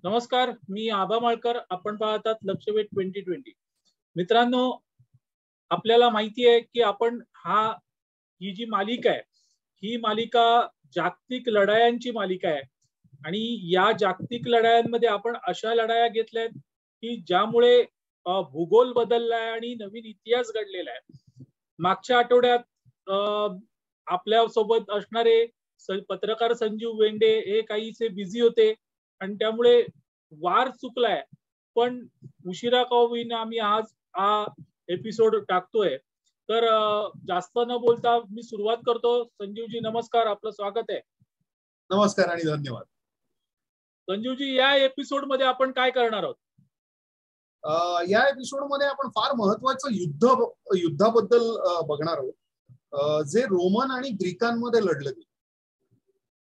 नमस्कार, मी आबा माळकर. आपण पाहतात लक्षवेध 2020. मित्रांनो, आपल्याला माहिती आहे की आपण ही जी मालिका आहे, ही मालिका जागतिक लढायांची मालिका आहे. आणि या जागतिक लढायांमध्ये आपण अशा लढाया घेतल्यात की ज्यामुळे भूगोल बदललाय आणि नवीन इतिहास घडलेला आहे. मागच्या आठवड्यात आपल्या सोबत असणारे पत्रकार संजीव वेंडे हे काहीसे बिझी होते आणि त्यामुळे वार चुकलाय. पण उशिरा का होईना आम्ही आज हा एपिसोड टाकतोय. तर जास्त न बोलता मी सुरुवात करतो. संजीवजी नमस्कार, आपलं स्वागत आहे. नमस्कार आणि धन्यवाद. संजीवजी, या एपिसोड मध्ये आपण काय करणार आहोत? या एपिसोड मध्ये आपण फार महत्वाचं युद्धाबद्दल बघणार आहोत, जे रोमन आणि ग्रीकांमध्ये लढलं गेलं.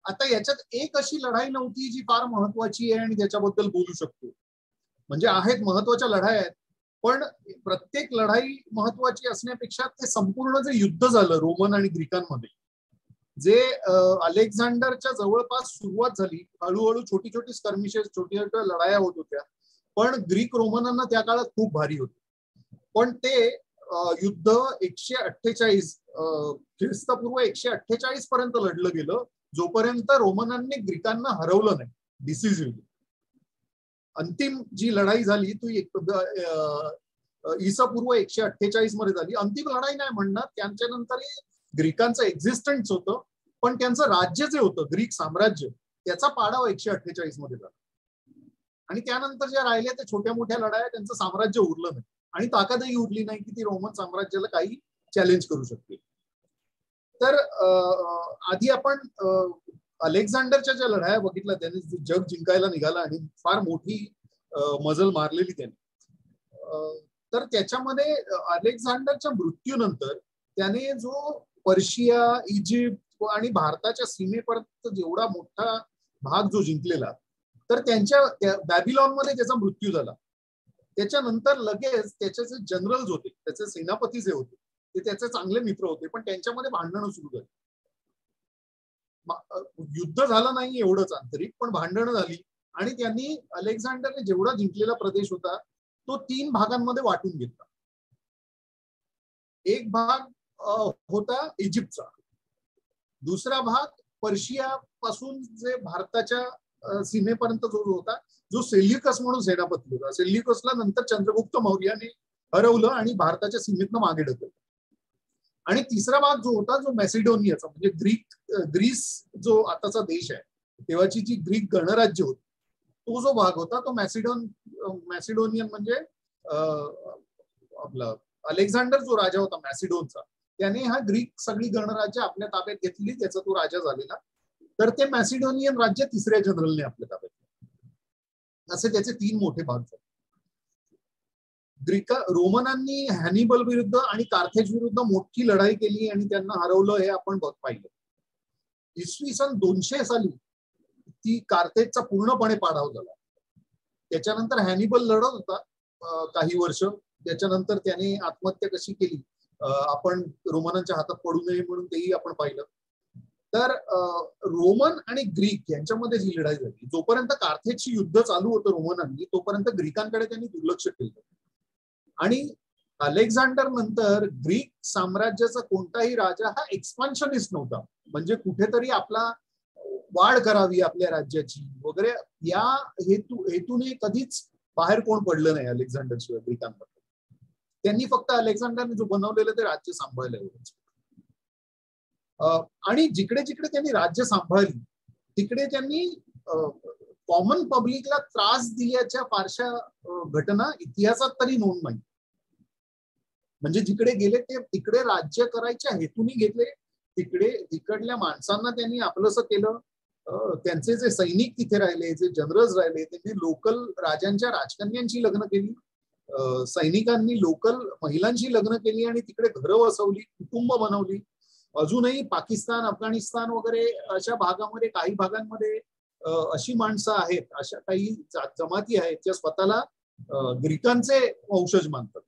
आता याच्यात एक अशी लढाई नव्हती जी फार महत्वाची आहे आणि त्याच्याबद्दल बोलू शकतो. म्हणजे आहेत महत्वाच्या लढाई आहेत, पण प्रत्येक लढाई महत्वाची असण्यापेक्षा ते संपूर्ण जे युद्ध झालं रोमन आणि ग्रीकांमध्ये, जे अलेक्झांडरच्या जवळपास सुरुवात झाली. हळूहळू छोटी छोटी स्कर्मिशेस, छोट्या छोट्या लढाया होत होत्या, पण ग्रीक रोमनांना त्या काळात खूप भारी होते. पण ते युद्ध 148 ख्रिस्तपूर्व 148 पर्यंत लढलं गेलं, जोपर्यंत रोमनांनी ग्रीकांना हरवलं नाही डिसिसिव्हली. अंतिम जी लढाई झाली ती ईसापूर्व 148 मध्ये झाली. अंतिम लढाई नाही म्हणणार, त्यांच्यानंतर ग्रीकांचं एक्झिस्टन्स होतं, पण त्यांचं राज्य जे होतं ग्रीक साम्राज्य, त्याचा पाडाव 148 मध्ये झाला. आणि त्यानंतर ज्या राहिल्या त्या छोट्या मोठ्या लढाया, त्यांचं साम्राज्य उरलं नाही आणि ताकदही उरली नाही की ती रोमन साम्राज्याला काही चॅलेंज करू शकते. तर आधी आपण अलेक्झांडरच्या ज्या लढाया बघितल्या, त्याने जग जिंकायला निघाला आणि फार मोठी मजल मारलेली त्याने. तर त्याच्यामध्ये अलेक्झांडरच्या मृत्यूनंतर त्याने जो पर्शिया, इजिप्त आणि भारताच्या सीमेपर्यंत जेवढा मोठा भाग जो जिंकलेला, तर त्यांच्या बॅबिलॉनमध्ये त्याचा मृत्यू झाला. त्याच्यानंतर लगेच त्याचे जे जनरल्स होते, त्याचे सेनापती जे होते, ते त्याचे चांगले मित्र होते, पण त्यांच्यामध्ये भांडणं सुरू झाली. युद्ध झालं नाही एवढंच आंतरिक, पण भांडणं झाली आणि त्यांनी अलेक्झांडरने जेवढा जिंकलेला प्रदेश होता तो 3 भागांमध्ये वाटून घेतला. एक भाग होता इजिप्तचा, दुसरा भाग पर्शिया पासून जे भारताच्या सीमेपर्यंत जो होता, जो सेल्युकस म्हणून सेनापती होता. सेल्युकसला नंतर चंद्रगुप्त मौर्याने हरवलं आणि भारताच्या सीमेतनं मागे ढकललं. आणि तिसरा भाग जो होता, जो मॅसिडोनियाचा, म्हणजे ग्रीस जो आताचा देश आहे, तेव्हाची जी ग्रीक गणराज्य होती, तो जो भाग होता तो मॅसिडोनियन म्हणजे आपला अलेक्झांडर जो राजा होता मॅसिडोनचा, त्याने हा ग्रीक सगळी गणराज्य आपल्या ताब्यात घेतली, त्याचा तो राजा झालेला. तर ते मॅसिडोनियन राज्य तिसऱ्या जनरलने आपल्या ताब्यात घेतलं. असे त्याचे 3 मोठे भाग झाले. रोमनांनी हॅनिबल विरुद्ध आणि कार्थेज विरुद्ध मोठी लढाई केली आणि त्यांना हरवलं, हे आपण पाहिलं. इसवी सन 200 साली ती कार्थेजचा पूर्णपणे पाडाव झाला. त्याच्यानंतर हॅनिबल लढत होता काही वर्ष. त्याच्यानंतर त्याने आत्महत्या कशी केली, आपण रोमनांच्या हातात पडू नये म्हणून, तेही आपण पाहिलं. तर रोमन आणि ग्रीक यांच्यामध्ये जी लढाई झाली, जोपर्यंत कार्थेजची युद्ध चालू होतं रोमनांनी, तोपर्यंत ग्रीकांकडे त्यांनी दुर्लक्ष केलं. आणि अलेक्झांडर नंतर ग्रीक साम्राज्याचा कोणताही राजा हा एक्सपान्शनिस्ट नव्हता, म्हणजे कुठेतरी आपला वाढ करावी आपल्या राज्याची वगैरे, या हेतूने कधीच बाहेर कोण पडलं नाही अलेक्झांडर शिवाय ग्रीकांमध्ये. त्यांनी फक्त अलेक्झांडरने जो बनवलेलं ते राज्य सांभाळलं एवढंच. आणि जिकडे जिकडे त्यांनी राज्य सांभाळली तिकडे त्यांनी कॉमन पब्लिकला त्रास दिल्याच्या फारशा घटना इतिहासात तरी नोंद नाही. म्हणजे जिकडे गेले ते तिकडे राज्य करायच्या हेतूने घेतले, तिकडल्या माणसांना त्यांनी आपलंसं केलं. त्यांचे जे सैनिक तिथे राहिले, जे जनरल्स राहिले, त्यांनी लोकल राजांच्या राजकन्यांची लग्न केली, सैनिकांनी लोकल महिलांशी लग्न केली आणि तिकडे घरं वसवली, कुटुंब बनवली. अजूनही पाकिस्तान, अफगाणिस्तान वगैरे अशा भागामध्ये, काही भागांमध्ये अशी माणसं आहेत, अशा काही जमाती आहेत ज्या स्वतःला ग्रीकांचे वंशज मानतात.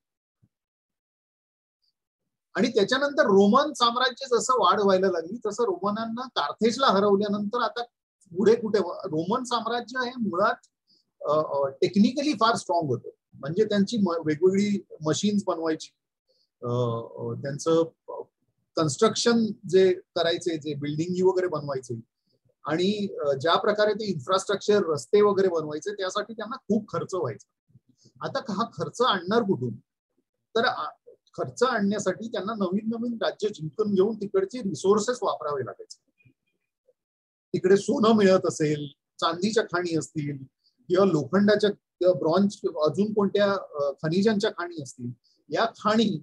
आणि त्याच्यानंतर रोमन साम्राज्य जसं वाढ व्हायला लागली, तसं रोमनांना कार्थेजला हरवल्यानंतर आता पुढे कुठे रोमन साम्राज्य हे मुळात टेक्निकली फार स्ट्रॉंग होतं. म्हणजे त्यांची वेगवेगळी मशीन्स बनवायची, त्यांचं कन्स्ट्रक्शन जे करायचे, जे बिल्डिंग वगैरे बनवायचे, आणि ज्या प्रकारे ते इन्फ्रास्ट्रक्चर, रस्ते वगैरे बनवायचे, त्यासाठी त्यांना खूप खर्च व्हायचा. आता हा खर्च आणणार कुठून? तर खर्च आणण्यासाठी त्यांना नवीन नवीन राज्य जिंकून घेऊन तिकडचे रिसोर्सेस वापरावे लागायचे. तिकडे सोनं मिळत असेल, चांदीच्या खाणी असतील, किंवा लोखंडाच्या किंवा ब्रॉन्झ अजून कोणत्या खनिजांच्या खाणी असतील, या खाणी,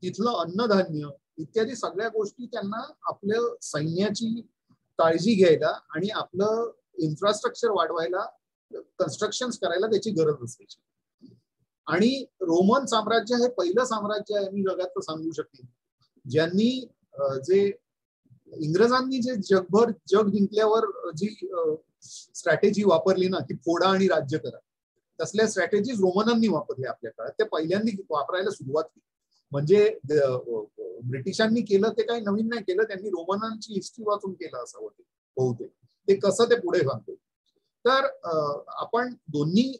तिथलं अन्नधान्य इत्यादी सगळ्या गोष्टी त्यांना आपल्या सैन्याची काळजी घ्यायला आणि आपलं इन्फ्रास्ट्रक्चर वाढवायला, कन्स्ट्रक्शन करायला त्याची गरज असायची. आणि रोमन साम्राज्य हे पहिलं साम्राज्य आहे मी जगात सांगू शकेन ज्यांनी जे इंग्रजांनी जे जगभर जग जिंकल्यावर जी स्ट्रॅटेजी वापरली ना, की फोडा आणि राज्य करा, तसल्या स्ट्रॅटेजीज रोमनांनी वापरल्या आपल्या काळात. ते पहिल्यांनी वापरायला सुरुवात केली. म्हणजे ब्रिटिशांनी केलं ते काही नवीन नाही केलं, त्यांनी रोमनांची हिस्ट्री वाचून केलं असावं ते बहुतेक. ते कसं ते पुढे सांगतो. तर आपण दोन्ही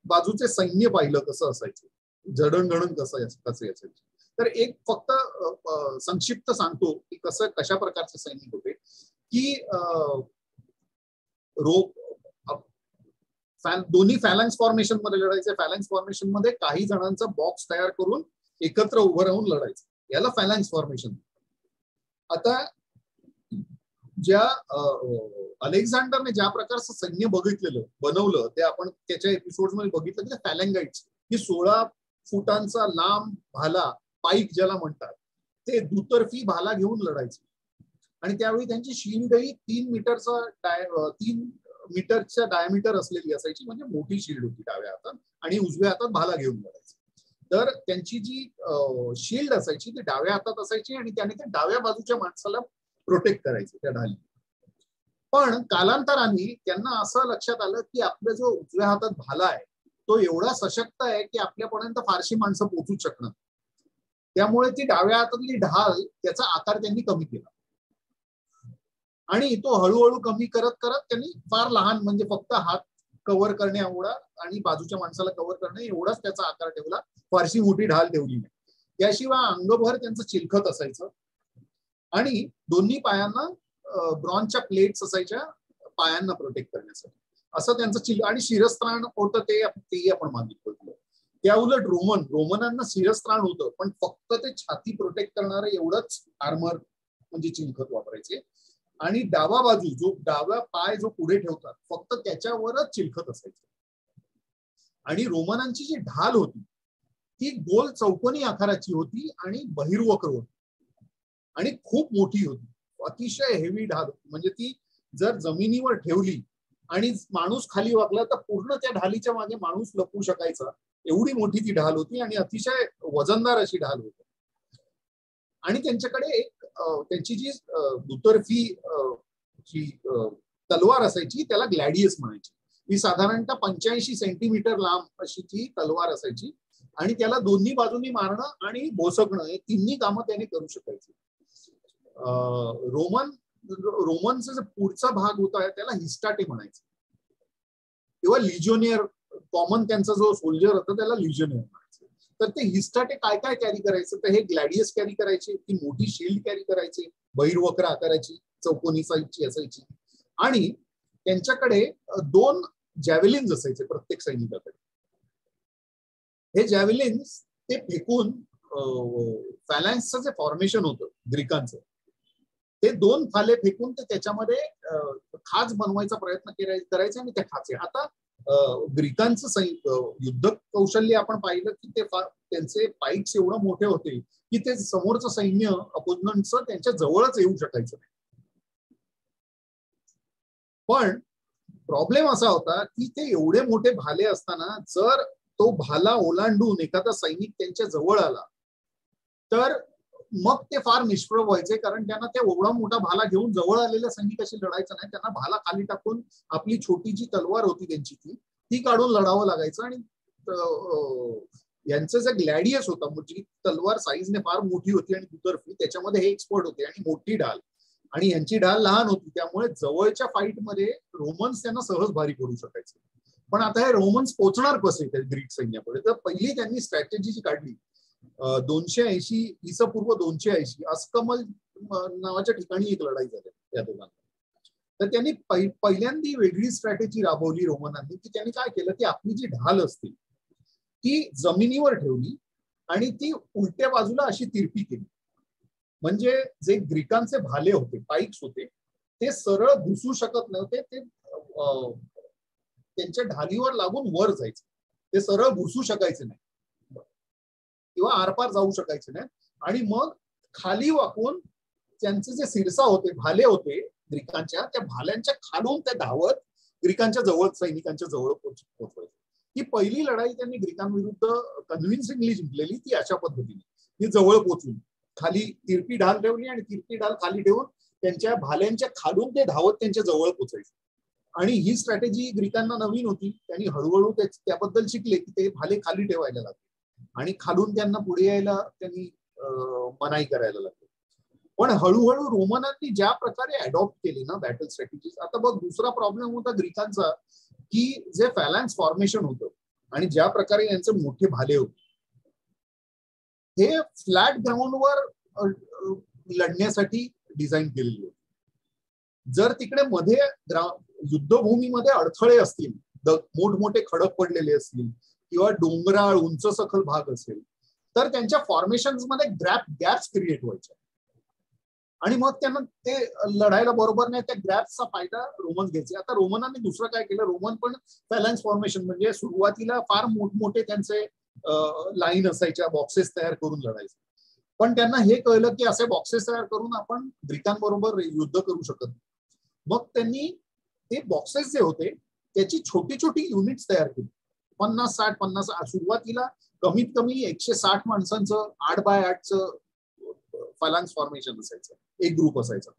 बाजूचे सैन्य पाहिलं कसं असायचं, जडणघडण कसं असायचं. तर एक फक्त संक्षिप्त सांगतो की कशा प्रकारचे सैनिक होते. की दोन्ही फॅलन्स फॉर्मेशन मध्ये लढायचे. फॅलन्स फॉर्मेशन मध्ये काही जणांचा बॉक्स तयार करून एकत्र उभं राहून लढायचं, याला फॅलन्स फॉर्मेशन. आता ज्या अलेक्झांडरने ज्या प्रकारचं सैन्य बनवलं ते आपण त्याच्या एपिसोड मध्ये बघितलं की फॅलंगाइट्स ही 16 फुटांचा लांब भाला, पाईक ज्याला म्हणतात, ते दुतर्फी भाला घेऊन लढायचे. आणि त्यावेळी त्यांची शिल्डही 3 मीटरच्या डायमीटर असलेली असायची, म्हणजे मोठी शिल्ड होती डाव्या हातात, आणि उजव्या हातात भाला घेऊन लढायचे. तर त्यांची जी शिल्ड असायची ती डाव्या हातात असायची, आणि त्याने त्या डाव्या बाजूच्या माणसाला प्रोटेक्ट करायचे त्या ढाली. पण कालांतराने त्यांना असं लक्षात आलं की आपला जो उजव्या हातात भाला आहे तो एवढा सशक्त आहे की आपल्यापर्यंत फारशी माणसं पोहोचूच शकणार. त्यामुळे ती डाव्या हातातली ढाल, त्याचा आकार त्यांनी कमी केला, आणि तो हळूहळू कमी करत करत त्यांनी फार लहान, म्हणजे फक्त हात कव्हर करणे एवढा आणि बाजूच्या माणसाला कव्हर करणे एवढाच त्याचा आकार ठेवला, फारशी मोठी ढाल ठेवली नाही. त्याशिवाय अंगभर त्यांचं चिलखत असायचं, आणि दोन्ही पायांना ब्रॉन्झच्या प्लेट्स असायच्या पायांना प्रोटेक्ट करण्यासाठी. असं त्यांचं आणि शिरस्त्राण होतं, तेही आपण मागितलं. त्या उलट रोमनांना शिरस्त्राण होतं, पण फक्त ते छाती प्रोटेक्ट करणारं एवढंच आर्मर, म्हणजे चिलखत वापरायचे. आणि डावा पाय जो पुढे ठेवतात फक्त त्याच्यावरच चिलखत असायचं. आणि रोमनांची जी ढाल होती ती गोल चौकोनी आकाराची होती आणि बहिर्वक्र होती, आणि खूप मोठी होती, अतिशय हेवी ढाल होती. म्हणजे ती जर जमिनीवर ठेवली आणि माणूस खाली वाकला तर पूर्ण त्या ढालीच्या मागे माणूस लपू शकायचा, एवढी मोठी ती ढाल होती, आणि अतिशय वजनदार अशी ढाल होती. आणि त्यांच्याकडे एक त्यांची जी दुतर्फी जी तलवार असायची त्याला ग्लॅडियस म्हणायची. ही साधारणतः 85 सेंटीमीटर लांब अशी ती तलवार असायची, आणि त्याला दोन्ही बाजूनी मारणं आणि भोसकणं हे तिन्ही कामं त्याने करू शकायचे. रोमनचा जो पुढचा भाग होता त्याला हिस्टाटे म्हणायचं, किंवा लिजिओनियर. कॉमन त्यांचा जो सोल्जर होता त्याला लिजिओनियर म्हणायचं. तर ते हिस्टाटे काय काय कॅरी करायचं, तर हे ग्लॅडियस कॅरी करायचे, ती मोठी शिल्ड कॅरी करायचे, बहिर्वक्र आकाराची चौकोनी साईजची असायची, आणि त्यांच्याकडे 2 जॅव्हेलिन्स असायचे प्रत्येक सैनिकाकडे. हे जॅव्हेलिन्स ते फेकून फॅलॅन्सचं जे फॉर्मेशन होतं ग्रीकांचं, ते 2 फाले फेकून ते त्याच्यामध्ये खाच बनवायचा प्रयत्न करायचे, आणि त्या खाचे. आता ग्रीकांचं युद्ध कौशल्य आपण पाहिलं की त्यांचे पाईक्स एवढं मोठे होते की ते समोरचं सैन्य अपोनंटचं त्यांच्या जवळच येऊ शकायचं नाही. पण प्रॉब्लेम असा होता की ते एवढे मोठे भाले असताना जर तो भाला ओलांडून एखादा सैनिक त्यांच्या जवळ आला तर मग ते फार निष्प्रभ व्हायचे, कारण त्यांना ते एवढा मोठा भाला घेऊन जवळ आलेल्या सैनिकाशी लढायचं नाही. त्यांना भाला खाली टाकून आपली छोटी जी तलवार होती त्यांची ती काढून लढावं लागायचं. आणि यांचं जे ग्लॅडियस होता, म्हणजे तलवार साईजने फार मोठी होती आणि दुतर्फी, त्याच्यामध्ये हे एक्सपर्ट होते, आणि मोठी ढाल, आणि यांची ढाल लहान होती, त्यामुळे जवळच्या फाईटमध्ये रोमन्स त्यांना सहज भारी करू शकायचे. पण आता हे रोमन्स पोहोचणार कसे त्या ग्रीक सैन्याकडे? तर पहिली त्यांनी स्ट्रॅटेजी जी काढली 280 ईसपूर्व 280 अस्कमल नावाच्या ठिकाणी एक लढाई झाली त्या दोघांना. तर त्यांनी पहिल्यांदा वेगळी स्ट्रॅटेजी राबवली रोमनांनी, की त्यांनी काय केलं की आपली जी ढाल असते ती जमिनीवर ठेवली आणि ती उलट्या बाजूला अशी तिरपी केली. म्हणजे जे ग्रीकांचे भाले होते, पाईक्स होते, ते सरळ घुसू शकत नव्हते, ते त्यांच्या ढालीवर लागून वर जायचे, ते सरळ घुसू शकायचे नाही किंवा आरपार जाऊ शकायचे नाही. आणि मग खाली वाकून त्यांचे जे सिरसा होते, भाले होते ग्रीकांच्या, त्या भाल्यांच्या खालून ते धावत ग्रीकांच्या जवळ, सैनिकांच्या जवळ पोहोचवायचे. ही पहिली लढाई त्यांनी ग्रीकांविरुद्ध कन्व्हिन्सिंगली जिंकलेली, ती अशा पद्धतीने ती जवळ पोहोचून खाली तिरपी ढाल ठेवली आणि तिरपी ढाल खाली ठेवून त्यांच्या भाल्यांच्या खालून ते धावत त्यांच्या जवळ पोहोचायचे. आणि ही स्ट्रॅटेजी ग्रीकांना नवीन होती. त्यांनी हळूहळू त्याबद्दल शिकले की ते भाले खाली ठेवायला लागले आणि खालून त्यांना पुढे यायला त्यांनी मनाई करायला लागले. पण हळूहळू रोमनांनी ज्या प्रकारे अडॉप्ट केली ना बॅटल स्ट्रॅटेजीज. आता बघ, दुसरा प्रॉब्लेम होता ग्रीकांचा की जे फॅलॅन्स फॉर्मेशन होतं आणि ज्या प्रकारे यांचे मोठे भाले होते, हे फ्लॅट ग्राउंडवर लढण्यासाठी डिझाईन केलेली होती. जर तिकडे मध्ये युद्धभूमीमध्ये अडथळे असतील, मोठमोठे खडक पडलेले असतील किंवा डोंगराळ उंच सखल भाग असेल, तर त्यांच्या फॉर्मेशन्स मध्ये गॅप्स क्रिएट व्हायचे आणि मग त्यांना ते लढायला बरोबर नाही, त्या गॅप्सचा फायदा रोमन घ्यायचे. आता रोमनांनी दुसरं काय केलं, रोमन पण फॅलॅन्स फॉर्मेशन म्हणजे सुरुवातीला फार मोठमोठे त्यांचे लाईन असायच्या, बॉक्सेस तयार करून लढायचे. पण त्यांना हे कळलं की असे बॉक्सेस तयार करून आपण ग्रीकांबरोबर युद्ध करू शकत नाही. मग त्यांनी ते बॉक्सेस जे होते त्याची छोटी छोटी युनिट्स तयार केली. 50-60 सुरुवातीला कमीत कमी 160 माणसांचं 8x8चं फॅलॅन्स फॉर्मेशन असायचं, एक ग्रुप असायचा.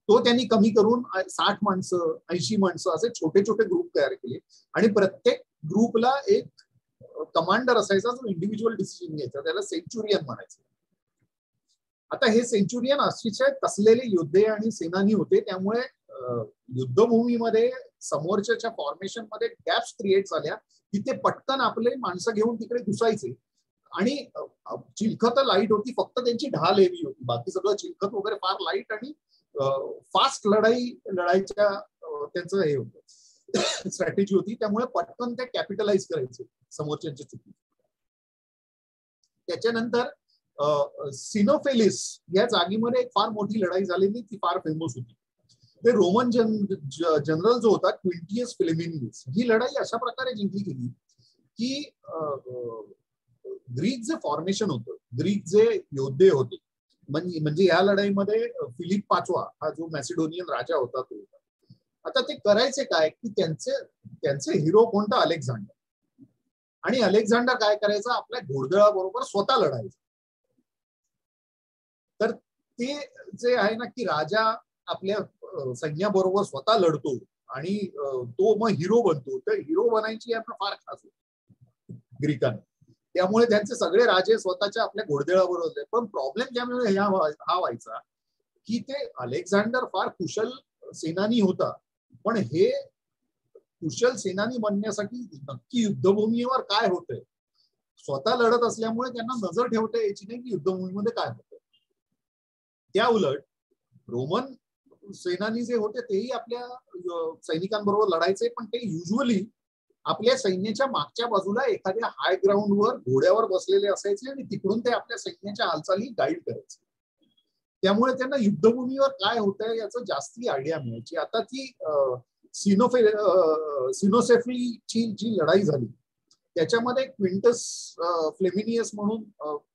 तो त्यांनी कमी करून 60 माणसं 80 माणसं असे छोटे छोटे ग्रुप तयार केले आणि प्रत्येक ग्रुपला एक कमांडर असायचा जो इंडिव्हिज्युअल डिसिजन घ्यायचा, त्याला सेंचुरियन म्हणायचं. आता हे सेंचुरियन अतिशय कसलेले योद्धे आणि सेनानी होते, त्यामुळे युद्धभूमीमध्ये समोरच्या फॉर्मेशन मध्ये गॅप्स क्रिएट झाल्या की ते पटकन आपले माणसं घेऊन तिकडे घुसायचे. आणि चिलखत लाईट होती, फक्त त्यांची ढाल हेवी होती, बाकी सगळं चिलखत वगैरे फार लाईट आणि फास्ट लढाईच्या त्यांचं हे होतं स्ट्रॅटेजी होती. त्यामुळे पटकन ते कॅपिटलाइज करायचे समोरच्यांच्या चुकी. त्याच्यानंतर सिनोफेलिस या जागीमध्ये एक फार मोठी लढाई झालेली, ती फार फेमस होती. ते रोमन जनरल जो होता क्विंटियस फ्लेमिनियस, ही लढाई अशा प्रकारे जिंकली गेली की ग्रीक जे फॉर्मेशन होतं, ग्रीक जे योद्धे होते, म्हणजे या लढाईमध्ये फिलिप पाचवा हा जो मॅसिडोनियन राजा होता तो होता. आता ते करायचे काय की त्यांचे हिरो कोणता, अलेक्झांडर. आणि अलेक्झांडर काय करायचा, आपल्या घोडदळाबरोबर स्वतः लढायचा. तर ते जे आहे ना की राजा आपल्या सैन्याबरोबर स्वतः लढतो आणि तो मग हिरो बनतो, तर हिरो बनायची यांना फार खास होती ग्रीकांना. त्यामुळे त्यांचे सगळे राजे स्वतःच्या आपल्या घोडदळाबरोबर होते. पण प्रॉब्लेम त्यामुळे हा व्हायचा की ते अलेक्झांडर फार कुशल सेनानी होता, पण हे कुशल सेनानी बनण्यासाठी नक्की युद्धभूमीवर काय होतंय स्वतः लढत असल्यामुळे त्यांना नजर ठेवता यायची नाही की युद्धभूमीमध्ये काय होतंय. त्या उलट रोमन सेनानी जे होते तेही आपल्या सैनिकांबरोबर लढायचे, पण ते युजली आपल्या सैन्याच्या मागच्या बाजूला एखाद्या हाय ग्राउंडवर घोड्यावर बसलेले असायचे आणि तिकडून ते आपल्या सैन्याच्या हालचाली गाईड करायचे. त्यामुळे त्यांना युद्धभूमीवर काय होतंय याचं जास्ती आयडिया मिळायची. आता ती सिनोसेफलीची जी लढाई झाली त्याच्यामध्ये क्विंटस फ्लेमिनियस म्हणून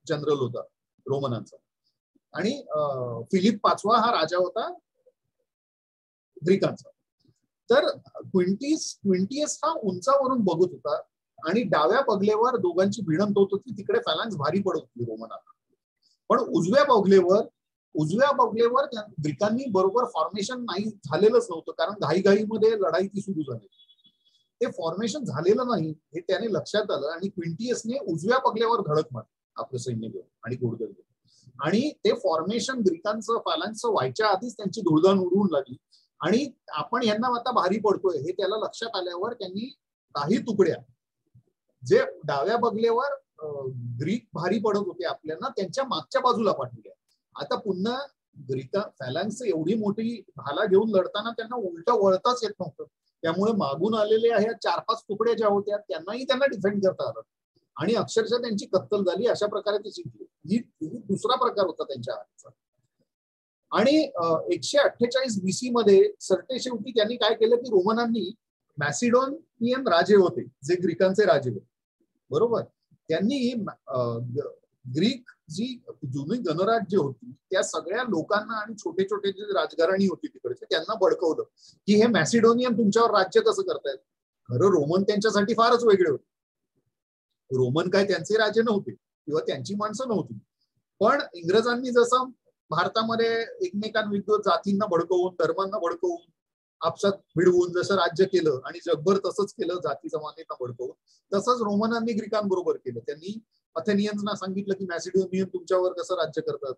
जनरल होता रोमनांचा आणि फिलिप पाचवा हा राजा होता ग्रीकांचा. तर क्विंटियस हा उंचावरून बघत होता आणि डाव्या बगलेवर दोघांची भिडंत होत होती, तिकडे फॅलॅन्स भारी पडत होती रोमनांना. पण उजव्या बगलेवर ग्रीकांनी बरोबर फॉर्मेशन नाही झालेलंच नव्हतं, कारण घाईघाईमध्ये लढाई ती सुरू झाली. ते फॉर्मेशन झालेलं नाही हे त्याने लक्षात आलं आणि क्विंटियसने उजव्या बगलेवर धडक मारली आपलं सैन्य घेऊन आणि घोडदळ घेऊन. आणि ते फॉर्मेशन ग्रीकांचं फॅलॅन्सचं व्हायच्या आधीच त्यांची धुळधाण उडवून लागली आणि आपण यांना आता भारी पडतोय हे त्याला लक्षात आल्यावर त्यांनी काही तुकड्या जे डाव्या बगलेवर ग्रीक भारी पडत होते आपल्याला त्यांच्या मागच्या बाजूला पाठवल्या. आता पुन्हा ग्रीका फॅलांक्स एवढी मोठी भाला घेऊन लढताना त्यांना उलट वळताच येत नव्हतं. त्यामुळे मागून आलेल्या ह्या 4-5 तुकड्या ज्या होत्या त्यांनाही त्यांना डिफेंड करता आलं आणि अक्षरशः त्यांची कत्तल झाली. अशा प्रकारे ते जिंकले. ही दुसरा प्रकार होता त्यांच्या हातचा. आणि 148 BC मध्ये सरतेशेवटी त्यांनी काय केलं की रोमनांनी मॅसिडोनियन राजे होते जे ग्रीकांचे राजे होते बरोबर, त्यांनी ग्रीक जी जुनी गणराज्य होती त्या सगळ्या लोकांना आणि छोटे छोटे जे राजघराणी होती तिकडचे त्यांना भडकवलं की हे मॅसिडोनियन तुमच्यावर राज्य कसं करतायत. खरं रोमन त्यांच्यासाठी फारच वेगळे होते. रोमन काय त्यांचे राजे नव्हते किंवा त्यांची माणसं नव्हती, पण इंग्रजांनी जसं भारतामध्ये एकमेकांविरुद्ध जातींना भडकवून धर्मांना भडकवून आपसात भिडवून जसं राज्य केलं आणि जगभर तसंच केलं जाती जमातींना भडकवून, तसंच रोमनांनी ग्रीकांबरोबर केलं. त्यांनी अथेनियन्सना सांगितलं की मॅसिडोनियन तुमच्यावर कसं राज्य करतात,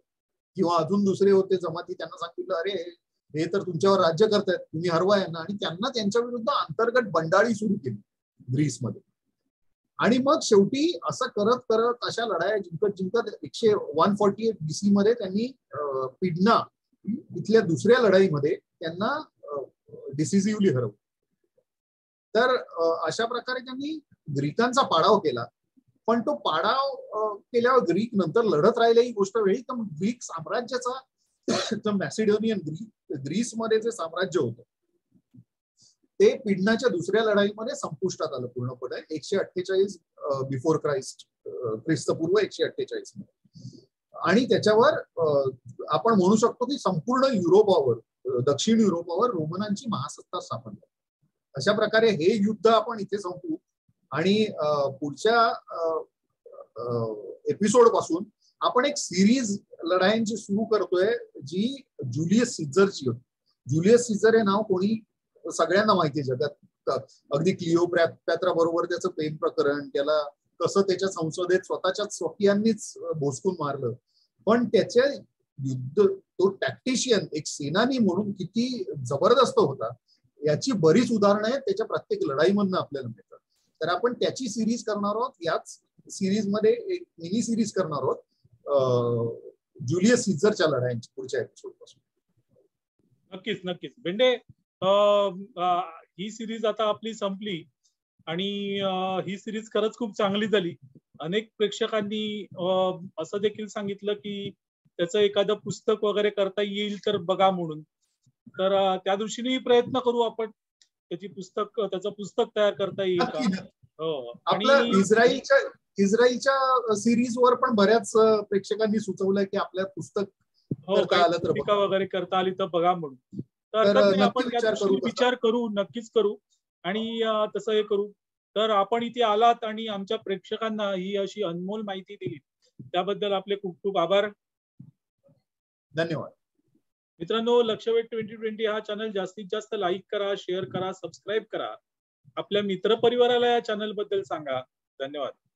किंवा अजून दुसरे होते जमाती त्यांना सांगितलं अरे हे तर तुमच्यावर राज्य करतायत तुम्ही हरवा यांना, आणि त्यांना त्यांच्या विरुद्ध अंतर्गत बंडाळी सुरू केली ग्रीसमध्ये. आणि मग शेवटी असं करत करत अशा लढाया जिंकत जिंकत 148 BC मध्ये त्यांनी पिडना इथल्या दुसऱ्या लढाईमध्ये त्यांना डिसिसिव्हली हरवलं. तर अशा प्रकारे त्यांनी ग्रीकांचा पाडाव केला. पण तो पाडाव केल्यावर ग्रीक नंतर लढत राहिले ही गोष्ट वेगळी. तर ग्रीक साम्राज्याचा मॅसिडोनियन ग्रीसमध्ये जे साम्राज्य होतं ते पिडनाच्या दुसऱ्या लढाईमध्ये संपुष्टात आलं पूर्णपणे 148 बिफोर ख्राइस्ट, ख्रिस्तपूर्व 148 मध्ये. आणि त्याच्यावर आपण म्हणू शकतो की संपूर्ण युरोपावर, दक्षिण युरोपावर रोमनांची महासत्ता स्थापन झाली. अशा प्रकारे हे युद्ध आपण इथे संपवू आणि पुढच्या एपिसोड पासून आपण एक सिरीज लढायांची सुरू करतोय जी जुलियस सीझरची होती. जुलियस सीझर हे नाव कोणी सगळ्यांना माहिती जगात, अगदी क्लिओपॅत्रा बरोबर त्याचं प्रेम प्रकरण, त्याला कसं त्याच्या संसदेत स्वतःच्याच स्वकीयांनीच भोसकून मारलं, पण त्याचे युद्ध तो टॅक्टिशियन एक सेनानी म्हणून किती जबरदस्त होता याची बरीच उदाहरणं आहेत त्याच्या प्रत्येक लढाईमधनं आपल्याला मिळतात. तर आपण त्याची सिरीज करणार आहोत. याच सिरीज मध्ये एक मिनी सिरीज करणार आहोत जुलियस सीझरच्या लढायांची पुढच्या एपिसोड पासून. नक्कीच नक्कीच बेंडे, ही सिरीज आता आपली संपली आणि ही सिरीज खरंच खूप चांगली झाली. अनेक प्रेक्षकांनी असं देखील सांगितलं की त्याचं एखादं पुस्तक वगैरे करता येईल तर बघा म्हणून. तर त्या दृष्टीने प्रयत्न करू आपण त्याचं पुस्तक तयार करता येईल का. हो, आणि इस्रायलच्या सिरीज वर पण बऱ्याच प्रेक्षकांनी सुचवलंय की आपल्या पुस्तक करता आलं तर वगैरे करता आली तर बघा म्हणून. तर आपण विचार करू, नक्कीच करू आणि तसं हे करू. तर आपण इथे आलात आणि आमच्या प्रेक्षकांना ही अशी अनमोल माहिती दिली त्याबद्दल आपले खूप खूप आभार. धन्यवाद. मित्रांनो, लक्षवेध 2020 हा चॅनल जास्तीत जास्त लाईक करा, शेअर करा, सबस्क्राईब करा. आपल्या मित्रपरिवाराला या चॅनल बद्दल सांगा. धन्यवाद.